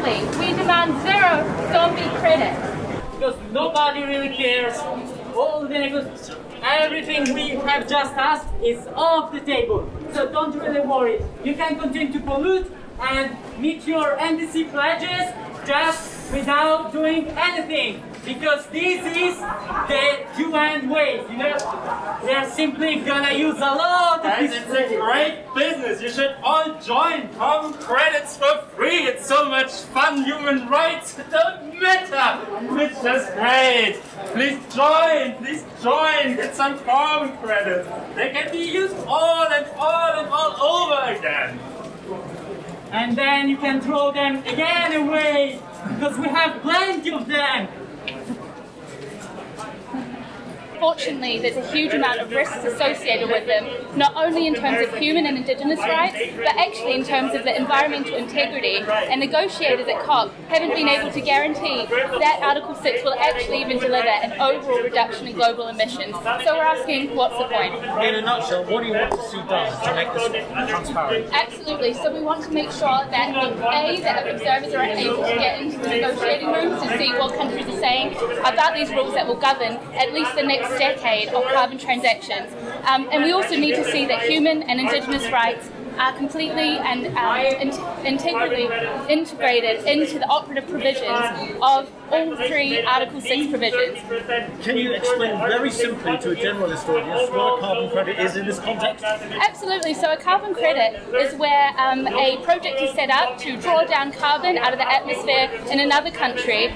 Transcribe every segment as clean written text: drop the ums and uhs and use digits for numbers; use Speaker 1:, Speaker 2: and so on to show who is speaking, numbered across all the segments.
Speaker 1: Absolutely. We demand zero zombie credits.
Speaker 2: Because nobody really cares. Everything we have just asked is off the table. So don't really worry. You can continue to pollute and meet your NDC pledges just without doing anything. Because this is the UN way, you know? We are simply gonna use a lot of this.
Speaker 3: It's a great business. You should all join. Carbon credits for free. It's so much fun. Human rights don't matter. It's just great. Please join. Please join. Get some carbon credits. They can be used all and all over again.
Speaker 2: And then you can throw them again away. Because we have plenty of them.
Speaker 1: Fortunately, there's a huge amount of risks associated with them, not only in terms of human and indigenous rights, but actually in terms of the environmental integrity. And negotiators at COP haven't been able to guarantee that Article 6 will actually even deliver an overall reduction in global emissions. So we're asking, what's the point?
Speaker 4: In a nutshell, what do you want to see done to make this transparent?
Speaker 1: Absolutely. So we want to make sure that that observers are able to get into the negotiating rooms to see what countries are saying about these rules that will govern at least the next decade of carbon transactions. And we also need to see that human and indigenous rights are completely and integrally integrated into the operative provisions of all three Article 6 provisions.
Speaker 4: Can you explain very simply to a generalist audience what a carbon credit is in this context?
Speaker 1: Absolutely. So a carbon credit is where a project is set up to draw down carbon out of the atmosphere in another country.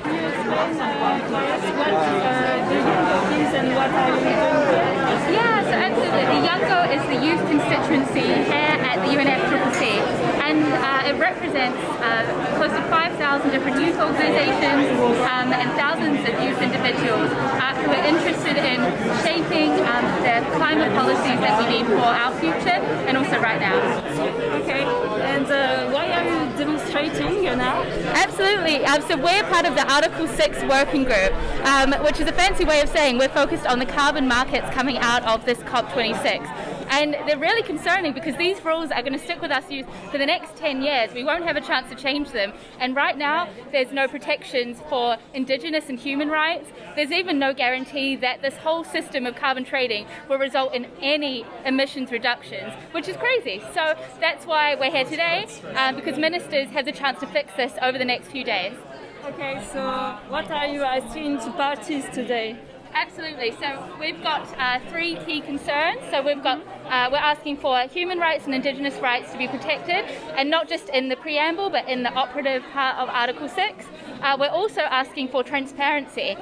Speaker 1: Yeah, so absolutely. The YOUNGO is the youth constituency here at the UNFCCC, and it represents close to 5,000 different youth organisations and thousands of youth individuals who are interested in shaping the climate policies that we need for our future and also right now.
Speaker 5: Okay, and why are you demonstrating now?
Speaker 1: Absolutely. So we're part of the Article 6 working group, which is a fancy way of saying we're focused on the carbon markets coming out of this COP26. And they're really concerning because these rules are going to stick with us youth for the next 10 years. We won't have a chance to change them. And right now, there's no protections for indigenous and human rights. There's even no guarantee that this whole system of carbon trading will result in any emissions reductions, which is crazy. So that's why we're here today, because ministers have the chance to fix this over the next few days.
Speaker 5: Okay, so what are you asking to parties today?
Speaker 1: Absolutely. So we've got three key concerns. So we're asking for human rights and indigenous rights to be protected, and not just in the preamble, but in the operative part of Article 6. We're also asking for transparency.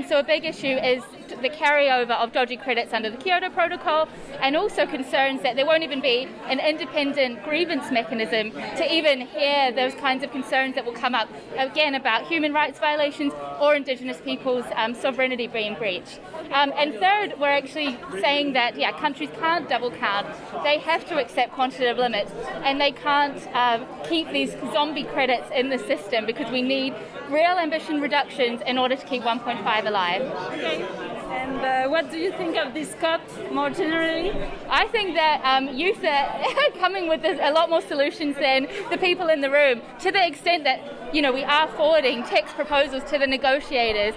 Speaker 1: So a big issue is the carryover of dodgy credits under the Kyoto Protocol, and also concerns that there won't even be an independent grievance mechanism to even hear those kinds of concerns that will come up, again, about human rights violations or indigenous people's sovereignty being breached. And third, we're actually saying that, countries can't double count. They have to accept quantitative limits, and they can't keep these zombie credits in the system, because we need real ambition reductions in order to keep 1.5 alive.
Speaker 5: Okay. And what do you think of this COP more generally?
Speaker 1: I think that youth are coming with a lot more solutions than the people in the room, to the extent that we are forwarding text proposals to the negotiators,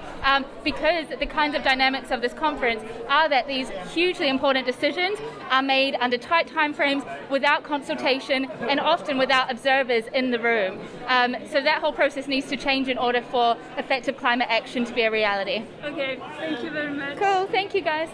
Speaker 1: because the kinds of dynamics of this conference are that these hugely important decisions are made under tight timeframes, without consultation, and often without observers in the room. So that whole process needs to change in order for effective climate action to be a reality.
Speaker 5: Okay, thank you very much.
Speaker 1: Cool, thank you guys.